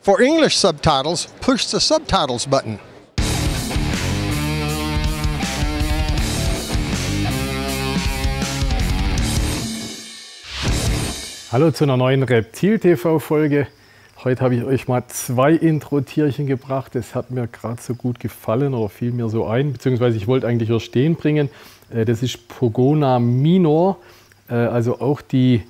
For English subtitles, push the Subtitles button. Hallo zu einer neuen Reptil-TV-Folge. Heute habe ich euch mal zwei Intro-Tierchen gebracht. Das hat mir gerade so gut gefallen oder fiel mir so ein, beziehungsweise ich wollte eigentlich hier stehen bringen. Das ist Pogona minor, also auch die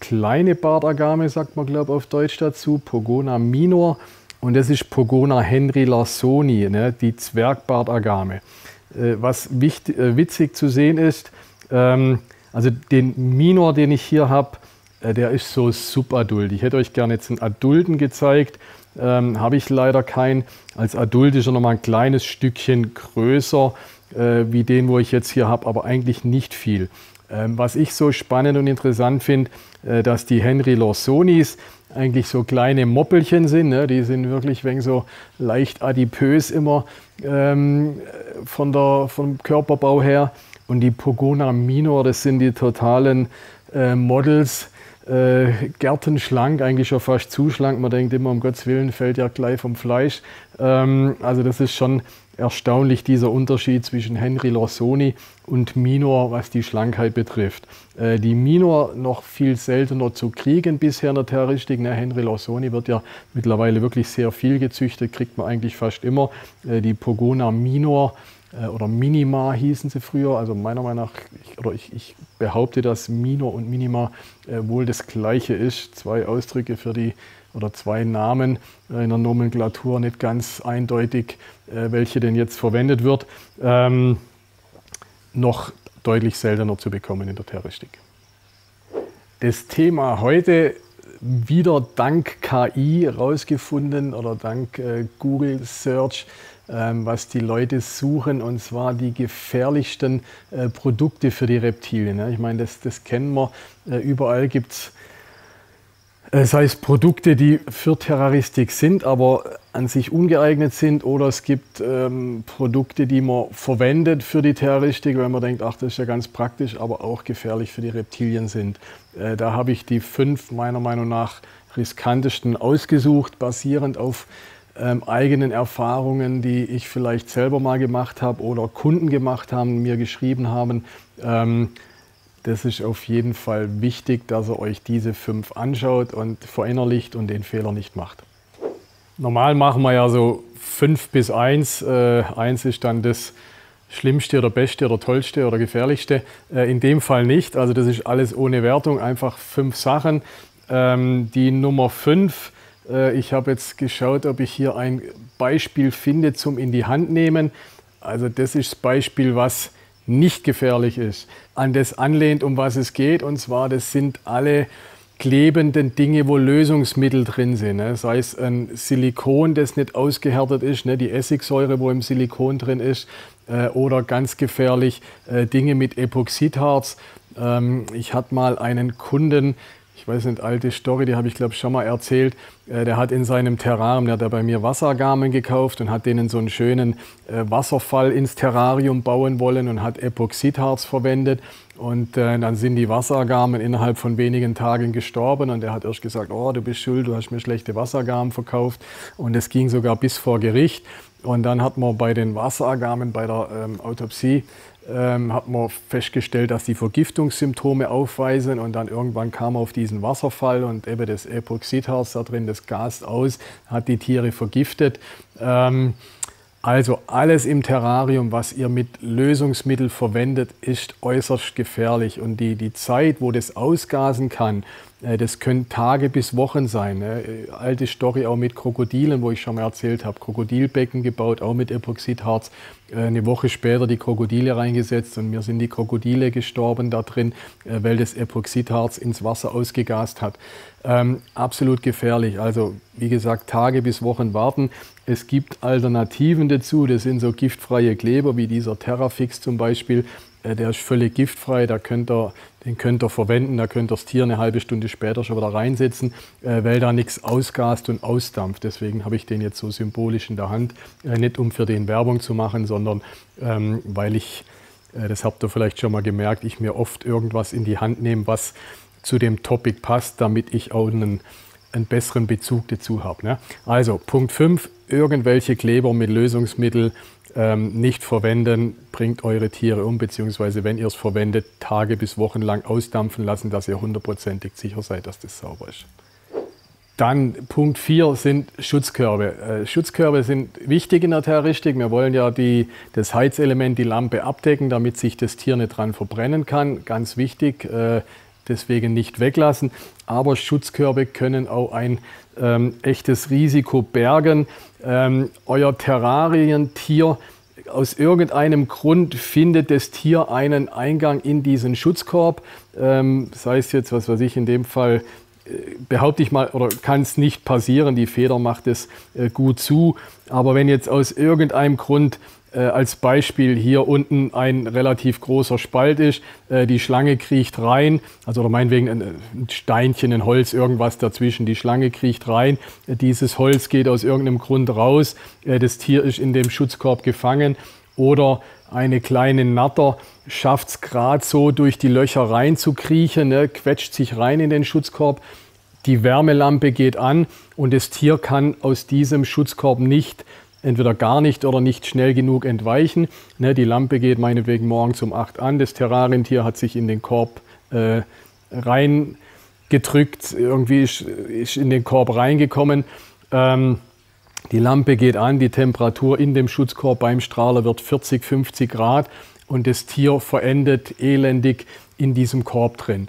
kleine Bartagame, sagt man glaube ich auf Deutsch dazu, Pogona minor. Und das ist Pogona henrylarsoni, ne, die Zwergbartagame. Was witzig zu sehen ist, also den Minor, den ich hier habe, der ist so subadult. Ich hätte euch gerne jetzt einen Adulten gezeigt, habe ich leider keinen. Als Adult ist er noch mal ein kleines Stückchen größer wie den, wo ich jetzt hier habe, aber eigentlich nicht viel. Was ich so spannend und interessant finde, dass die Henrylarsonis eigentlich so kleine Moppelchen sind. Ne? Die sind wirklich ein wenig so leicht adipös immer vom Körperbau her. Und die Pogona minor, das sind die totalen Models. Gärtenschlank, eigentlich schon fast zu schlank. Man denkt immer, um Gottes Willen, fällt ja gleich vom Fleisch. Also das ist schon erstaunlich, dieser Unterschied zwischen Henrylarsoni und Minor, was die Schlankheit betrifft. Die Minor noch viel seltener zu kriegen bisher in der Terroristik. Henrylarsoni wird ja mittlerweile wirklich sehr viel gezüchtet, kriegt man eigentlich fast immer. Die Pogona minor oder Minima hießen sie früher, also meiner Meinung nach, ich behaupte, dass Minor und Minima wohl das gleiche ist. Zwei Ausdrücke für die, oder zwei Namen in der Nomenklatur, nicht ganz eindeutig, welche denn jetzt verwendet wird. Noch deutlich seltener zu bekommen in der Terroristik. Das Thema heute wieder dank KI rausgefunden oder dank Google Search, was die Leute suchen, und zwar die gefährlichsten Produkte für die Reptilien. Ich meine, das kennen wir. Überall gibt es, sei es Produkte, die für Terroristik sind, aber an sich ungeeignet sind, oder es gibt Produkte, die man verwendet für die Terroristik, weil man denkt, ach, das ist ja ganz praktisch, aber auch gefährlich für die Reptilien sind. Da habe ich die 5 meiner Meinung nach riskantesten ausgesucht, basierend auf eigenen Erfahrungen, die ich vielleicht selber mal gemacht habe oder Kunden gemacht haben, mir geschrieben haben. Das ist auf jeden Fall wichtig, dass ihr euch diese 5 anschaut und verinnerlicht und den Fehler nicht macht. Normal machen wir ja so 5 bis 1. 1 ist dann das Schlimmste oder Beste oder Tollste oder Gefährlichste. In dem Fall nicht. Also das ist alles ohne Wertung, einfach 5 Sachen. Die Nummer 5, ich habe jetzt geschaut, ob ich hier ein Beispiel finde zum in die Hand nehmen. Also das ist das Beispiel, was nicht gefährlich ist. An das anlehnt, um was es geht. Und zwar, das sind alle klebenden Dinge, wo Lösungsmittel drin sind. Sei es ein Silikon, das nicht ausgehärtet ist, die Essigsäure, wo im Silikon drin ist. Oder ganz gefährlich Dinge mit Epoxidharz. Ich hatte mal einen Kunden, ich weiß nicht, alte Story, die habe ich glaube schon mal erzählt. Der hat in seinem Terrarium, der hat bei mir Wasseragamen gekauft und hat denen so einen schönen Wasserfall ins Terrarium bauen wollen und hat Epoxidharz verwendet. Und dann sind die Wasseragamen innerhalb von wenigen Tagen gestorben und er hat erst gesagt, oh, du bist schuld, du hast mir schlechte Wasseragamen verkauft. Und es ging sogar bis vor Gericht. Und dann hat man bei den Wasseragamen, bei der Autopsie, hat man festgestellt, dass die Vergiftungssymptome aufweisen, und dann irgendwann kam er auf diesen Wasserfall und eben das Epoxidharz da drin, das gast aus, hat die Tiere vergiftet. Also alles im Terrarium, was ihr mit Lösungsmittel verwendet, ist äußerst gefährlich, und die Zeit, wo das ausgasen kann, das können Tage bis Wochen sein. Alte Story auch mit Krokodilen, wo ich schon mal erzählt habe. Krokodilbecken gebaut, auch mit Epoxidharz. Eine Woche später die Krokodile reingesetzt und mir sind die Krokodile gestorben da drin, weil das Epoxidharz ins Wasser ausgegast hat. Absolut gefährlich. Also wie gesagt, Tage bis Wochen warten. Es gibt Alternativen dazu. Das sind so giftfreie Kleber wie dieser Terrafix zum Beispiel. Der ist völlig giftfrei, den könnt ihr verwenden, da könnt ihr das Tier eine halbe Stunde später schon wieder reinsetzen, weil da nichts ausgast und ausdampft. Deswegen habe ich den jetzt so symbolisch in der Hand, nicht um für den Werbung zu machen, sondern weil ich, das habt ihr vielleicht schon mal gemerkt, ich mir oft irgendwas in die Hand nehme, was zu dem Topic passt, damit ich auch einen einen besseren Bezug dazu habe. Ne? Also Punkt 5, irgendwelche Kleber mit Lösungsmittel nicht verwenden, bringt eure Tiere um, beziehungsweise wenn ihr es verwendet, Tage bis Wochen lang ausdampfen lassen, dass ihr hundertprozentig sicher seid, dass das sauber ist. Dann Punkt 4 sind Schutzkörbe. Schutzkörbe sind wichtig in der Terroristik. Wir wollen ja das Heizelement, die Lampe abdecken, damit sich das Tier nicht dran verbrennen kann. Ganz wichtig, deswegen nicht weglassen. Aber Schutzkörbe können auch ein echtes Risiko bergen. Euer Terrarientier, aus irgendeinem Grund findet das Tier einen Eingang in diesen Schutzkorb. Sei es jetzt, was weiß ich, in dem Fall, behaupte ich mal, oder kann es nicht passieren, die Feder macht es gut zu. Aber wenn jetzt aus irgendeinem Grund als Beispiel hier unten ein relativ großer Spalt ist, die Schlange kriecht rein, also oder meinetwegen ein Steinchen, ein Holz, irgendwas dazwischen, die Schlange kriecht rein, dieses Holz geht aus irgendeinem Grund raus, das Tier ist in dem Schutzkorb gefangen oder eine kleine Natter schafft es gerade so, durch die Löcher rein zu kriechen, ne, quetscht sich rein in den Schutzkorb, die Wärmelampe geht an und das Tier kann aus diesem Schutzkorb nicht, entweder gar nicht oder nicht schnell genug entweichen. Ne, die Lampe geht meinetwegen morgens um 8 an, das Terrarientier hat sich in den Korb reingedrückt, irgendwie ist in den Korb reingekommen. Die Lampe geht an, die Temperatur in dem Schutzkorb beim Strahler wird 40, 50 Grad und das Tier verendet elendig in diesem Korb drin.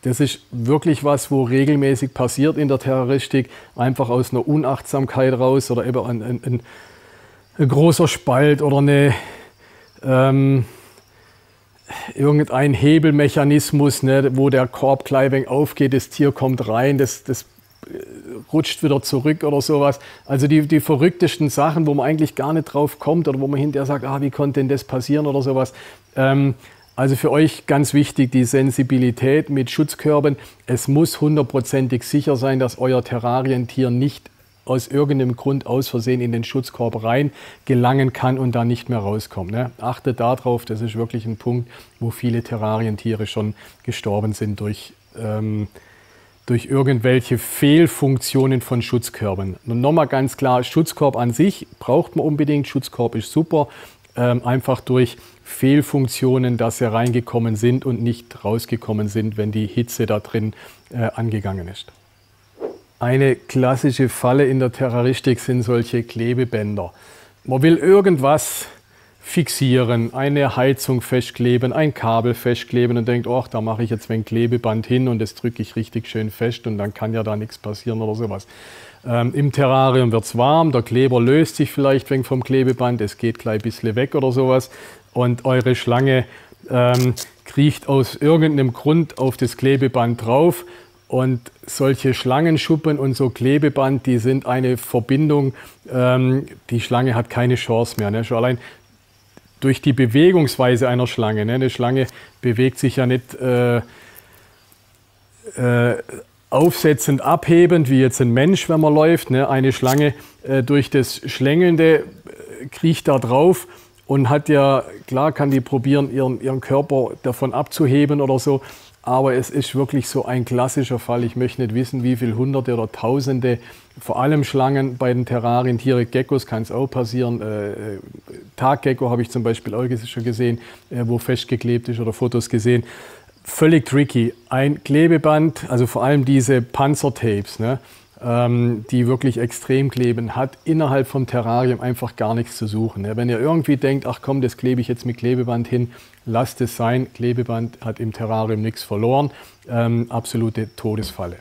Das ist wirklich was, wo regelmäßig passiert in der Terroristik, einfach aus einer Unachtsamkeit raus oder eben ein großer Spalt oder irgendein Hebelmechanismus, ne, wo der Korb gleich aufgeht, das Tier kommt rein, das rutscht wieder zurück oder sowas. Also die verrücktesten Sachen, wo man eigentlich gar nicht drauf kommt oder wo man hinterher sagt, wie konnte denn das passieren oder sowas. Also für euch ganz wichtig, die Sensibilität mit Schutzkörben. Es muss hundertprozentig sicher sein, dass euer Terrarientier nicht aus irgendeinem Grund aus Versehen in den Schutzkorb rein gelangen kann und da nicht mehr rauskommt. Ne? Achtet darauf, das ist wirklich ein Punkt, wo viele Terrarientiere schon gestorben sind durch irgendwelche Fehlfunktionen von Schutzkörben. Und nochmal ganz klar, Schutzkorb an sich braucht man unbedingt, Schutzkorb ist super, einfach durch Fehlfunktionen, dass sie reingekommen sind und nicht rausgekommen sind, wenn die Hitze da drin angegangen ist. Eine klassische Falle in der Terroristik sind solche Klebebänder. Man will irgendwas fixieren, eine Heizung festkleben, ein Kabel festkleben und denkt, ach, da mache ich jetzt ein Klebeband hin und das drücke ich richtig schön fest und dann kann ja da nichts passieren oder sowas. Im Terrarium wird es warm, der Kleber löst sich vielleicht vom Klebeband, es geht gleich ein bisschen weg oder sowas und eure Schlange kriecht aus irgendeinem Grund auf das Klebeband drauf. Und solche Schlangenschuppen und so Klebeband, die sind eine Verbindung, die Schlange hat keine Chance mehr. Ne? Schon allein durch die Bewegungsweise einer Schlange. Ne? Eine Schlange bewegt sich ja nicht aufsetzend, abhebend, wie jetzt ein Mensch, wenn man läuft. Ne? Eine Schlange durch das Schlängelnde kriecht da drauf und hat ja, klar kann die probieren, ihren Körper davon abzuheben oder so. Aber es ist wirklich so ein klassischer Fall. Ich möchte nicht wissen, wie viele Hunderte oder Tausende, vor allem Schlangen bei den Terrarientieren, Geckos kann es auch passieren. Taggecko habe ich zum Beispiel auch schon gesehen, wo festgeklebt ist oder Fotos gesehen. Völlig tricky. Ein Klebeband, also vor allem diese Panzertapes, ne, die wirklich extrem kleben, hat innerhalb vom Terrarium einfach gar nichts zu suchen. Ne. Wenn ihr irgendwie denkt, ach komm, das klebe ich jetzt mit Klebeband hin, lasst es sein, Klebeband hat im Terrarium nichts verloren, absolute Todesfalle.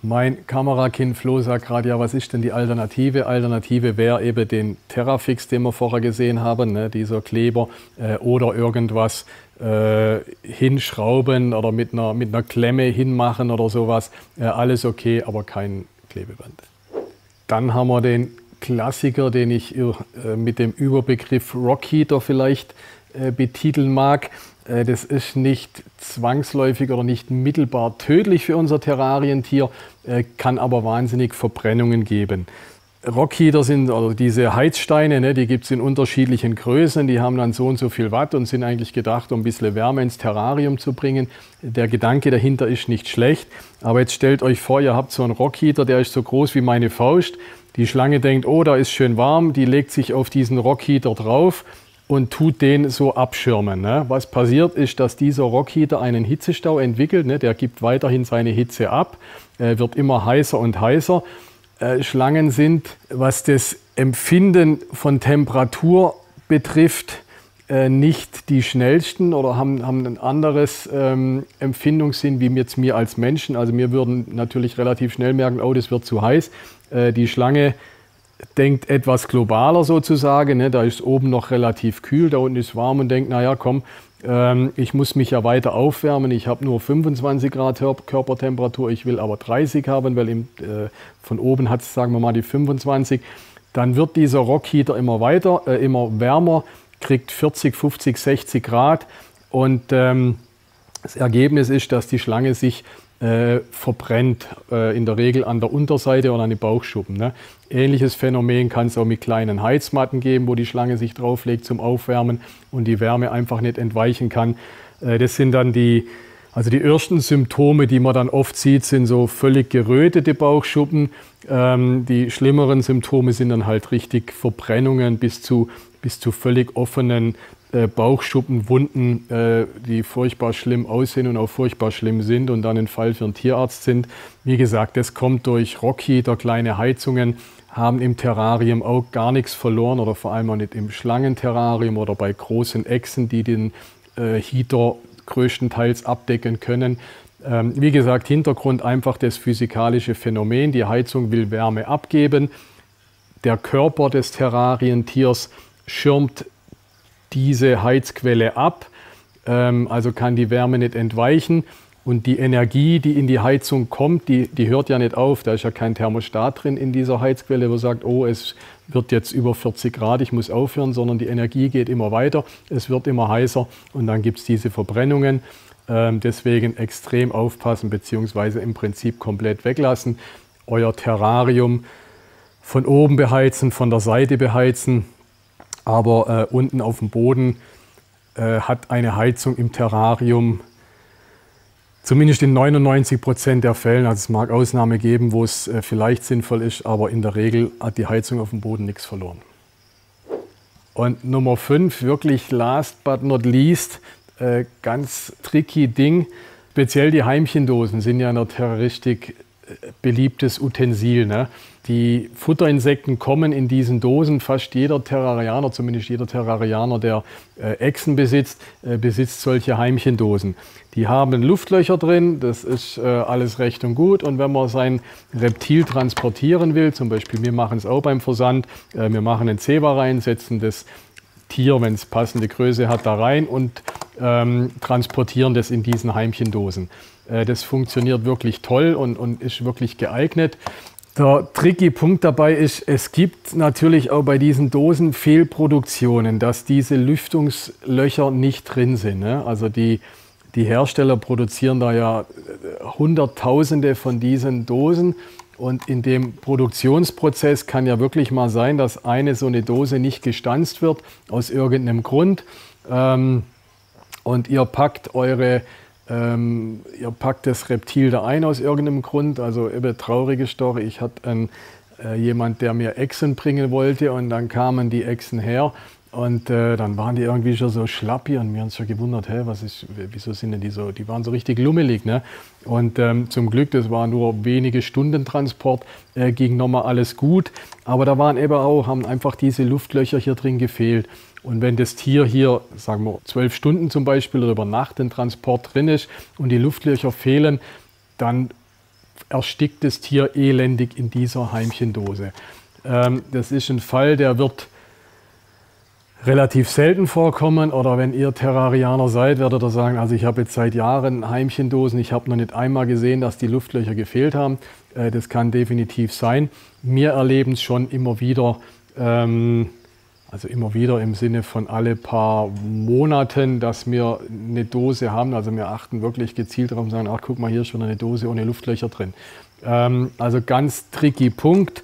Mein Kamerakind Flo sagt gerade, ja, was ist denn die Alternative? Alternative wäre eben den Terrafix, den wir vorher gesehen haben, ne, dieser Kleber, oder irgendwas hinschrauben oder mit einer Klemme hinmachen oder sowas. Alles okay, aber kein Klebeband. Dann haben wir den Klassiker, den ich mit dem Überbegriff Rockheater vielleicht betiteln mag. Das ist nicht zwangsläufig oder nicht mittelbar tödlich für unser Terrarientier, kann aber wahnsinnig Verbrennungen geben. Rockheater sind, oder diese Heizsteine, ne, die gibt es in unterschiedlichen Größen, die haben dann so und so viel Watt und sind eigentlich gedacht, um ein bisschen Wärme ins Terrarium zu bringen. Der Gedanke dahinter ist nicht schlecht, aber jetzt stellt euch vor, ihr habt so einen Rockheater, der ist so groß wie meine Faust. Die Schlange denkt, oh, da ist schön warm, die legt sich auf diesen Rockheater drauf und tut den so abschirmen. Ne? Was passiert ist, dass dieser Rockheater einen Hitzestau entwickelt, ne? Der gibt weiterhin seine Hitze ab, wird immer heißer und heißer. Schlangen sind, was das Empfinden von Temperatur betrifft, nicht die schnellsten oder haben ein anderes Empfindungssinn wie jetzt wir als Menschen. Also wir würden natürlich relativ schnell merken, oh, das wird zu heiß. Die Schlange denkt etwas globaler sozusagen, ne? Da ist oben noch relativ kühl, da unten ist warm und denkt, naja komm, ich muss mich ja weiter aufwärmen, ich habe nur 25 Grad Körpertemperatur, ich will aber 30 haben, weil von oben hat es, sagen wir mal, die 25. Dann wird dieser Rockheater immer wärmer, kriegt 40, 50, 60 Grad und das Ergebnis ist, dass die Schlange sich verbrennt, in der Regel an der Unterseite oder an den Bauchschuppen. Ne? Ähnliches Phänomen kann es auch mit kleinen Heizmatten geben, wo die Schlange sich drauflegt zum Aufwärmen und die Wärme einfach nicht entweichen kann. Das sind dann die ersten Symptome, die man dann oft sieht, sind so völlig gerötete Bauchschuppen. Die schlimmeren Symptome sind dann halt richtig Verbrennungen bis zu völlig offenen Bauchschuppenwunden, die furchtbar schlimm aussehen und auch furchtbar schlimm sind und dann ein Fall für einen Tierarzt sind. Wie gesagt, das kommt durch Rockheater, kleine Heizungen, haben im Terrarium auch gar nichts verloren oder vor allem auch nicht im Schlangenterrarium oder bei großen Echsen, die den Heater größtenteils abdecken können. Wie gesagt, Hintergrund einfach das physikalische Phänomen. Die Heizung will Wärme abgeben. Der Körper des Terrarientiers schirmt diese Heizquelle ab, also kann die Wärme nicht entweichen und die Energie, die in die Heizung kommt, die hört ja nicht auf. Da ist ja kein Thermostat drin in dieser Heizquelle, wo sagt, oh, es wird jetzt über 40 Grad, ich muss aufhören, sondern die Energie geht immer weiter, es wird immer heißer und dann gibt es diese Verbrennungen. Deswegen extrem aufpassen bzw. im Prinzip komplett weglassen. Euer Terrarium von oben beheizen, von der Seite beheizen. Aber unten auf dem Boden hat eine Heizung im Terrarium, zumindest in 99% der Fällen, also es mag Ausnahmen geben, wo es vielleicht sinnvoll ist, aber in der Regel hat die Heizung auf dem Boden nichts verloren. Und Nummer 5, wirklich last but not least, ganz tricky Ding, speziell die Heimchendosen sind ja in der Terroristik beliebtes Utensil. Ne? Die Futterinsekten kommen in diesen Dosen. Fast jeder Terrarianer, zumindest jeder Terrarianer, der Echsen besitzt, besitzt solche Heimchendosen. Die haben Luftlöcher drin, das ist alles recht und gut. Und wenn man sein Reptil transportieren will, zum Beispiel wir machen es auch beim Versand, wir machen einen Zewa rein, setzen das Tier, wenn es passende Größe hat, da rein und transportieren das in diesen Heimchendosen. Das funktioniert wirklich toll und ist wirklich geeignet. Der tricky Punkt dabei ist, es gibt natürlich auch bei diesen Dosen Fehlproduktionen, dass diese Lüftungslöcher nicht drin sind. Ne? Also die Hersteller produzieren da ja Hunderttausende von diesen Dosen und in dem Produktionsprozess kann ja wirklich mal sein, dass so eine Dose nicht gestanzt wird aus irgendeinem Grund und ihr packt das Reptil da ein aus irgendeinem Grund. Also eben traurige Story. Ich hatte jemand, der mir Echsen bringen wollte und dann kamen die Echsen her und dann waren die irgendwie schon so schlappi und wir haben uns schon gewundert, wieso sind denn die so, die waren so richtig lummelig. Ne? Und zum Glück, das war nur wenige Stunden Transport, ging nochmal alles gut. Aber da haben einfach diese Luftlöcher hier drin gefehlt. Und wenn das Tier hier, sagen wir 12 Stunden zum Beispiel oder über Nacht den Transport drin ist und die Luftlöcher fehlen, dann erstickt das Tier elendig in dieser Heimchendose. Das ist ein Fall, der wird relativ selten vorkommen oder wenn ihr Terrarianer seid, werdet ihr sagen, also ich habe jetzt seit Jahren Heimchendosen, ich habe noch nicht einmal gesehen, dass die Luftlöcher gefehlt haben. Das kann definitiv sein. Wir erleben es schon immer wieder, also immer wieder im Sinne von alle paar Monaten, dass wir eine Dose haben. Also wir achten wirklich gezielt darauf und sagen, ach guck mal, hier ist schon eine Dose ohne Luftlöcher drin. Also ganz tricky Punkt.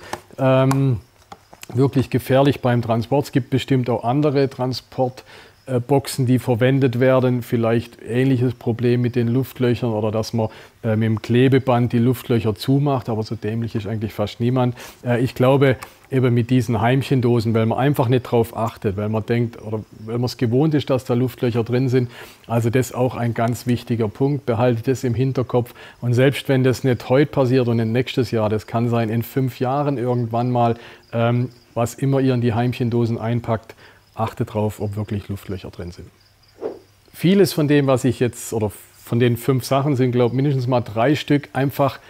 wirklich gefährlich beim Transport. Es gibt bestimmt auch andere Transportboxen, die verwendet werden. Vielleicht ähnliches Problem mit den Luftlöchern oder dass man mit dem Klebeband die Luftlöcher zumacht, aber so dämlich ist eigentlich fast niemand. Ich glaube, eben mit diesen Heimchendosen, weil man einfach nicht drauf achtet, weil man denkt oder weil man es gewohnt ist, dass da Luftlöcher drin sind. Also das ist auch ein ganz wichtiger Punkt. Behaltet das im Hinterkopf. Und selbst wenn das nicht heute passiert und nicht nächstes Jahr, das kann sein in 5 Jahren irgendwann mal, was immer ihr in die Heimchendosen einpackt, achtet drauf, ob wirklich Luftlöcher drin sind. Vieles von dem, was ich jetzt, oder von den 5 Sachen sind, glaube ich, mindestens mal 3 Stück einfach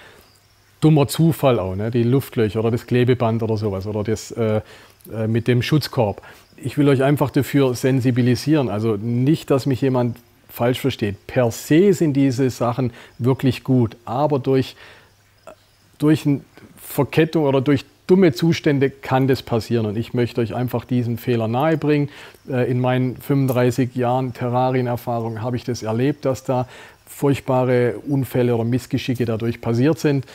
dummer Zufall auch, ne? Die Luftlöcher oder das Klebeband oder sowas oder das mit dem Schutzkorb. Ich will euch einfach dafür sensibilisieren, also nicht, dass mich jemand falsch versteht. Per se sind diese Sachen wirklich gut, aber durch eine Verkettung oder durch dumme Zustände kann das passieren und ich möchte euch einfach diesen Fehler nahebringen. In meinen 35 Jahren Terrarienerfahrung habe ich das erlebt, dass da furchtbare Unfälle oder Missgeschicke dadurch passiert sind.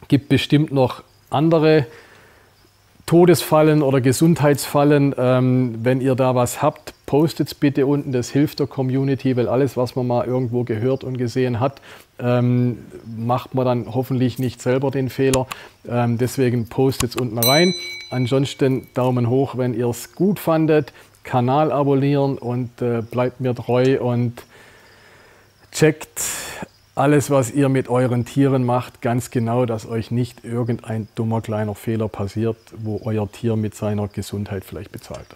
Gibt bestimmt noch andere Todesfallen oder Gesundheitsfallen. Wenn ihr da was habt, postet es bitte unten, das hilft der Community, weil alles, was man mal irgendwo gehört und gesehen hat, macht man dann hoffentlich nicht selber den Fehler. Deswegen postet es unten rein. Ansonsten Daumen hoch, wenn ihr es gut fandet, Kanal abonnieren und bleibt mir treu und checkt alles, was ihr mit euren Tieren macht, ganz genau, dass euch nicht irgendein dummer kleiner Fehler passiert, wo euer Tier mit seiner Gesundheit vielleicht bezahlt.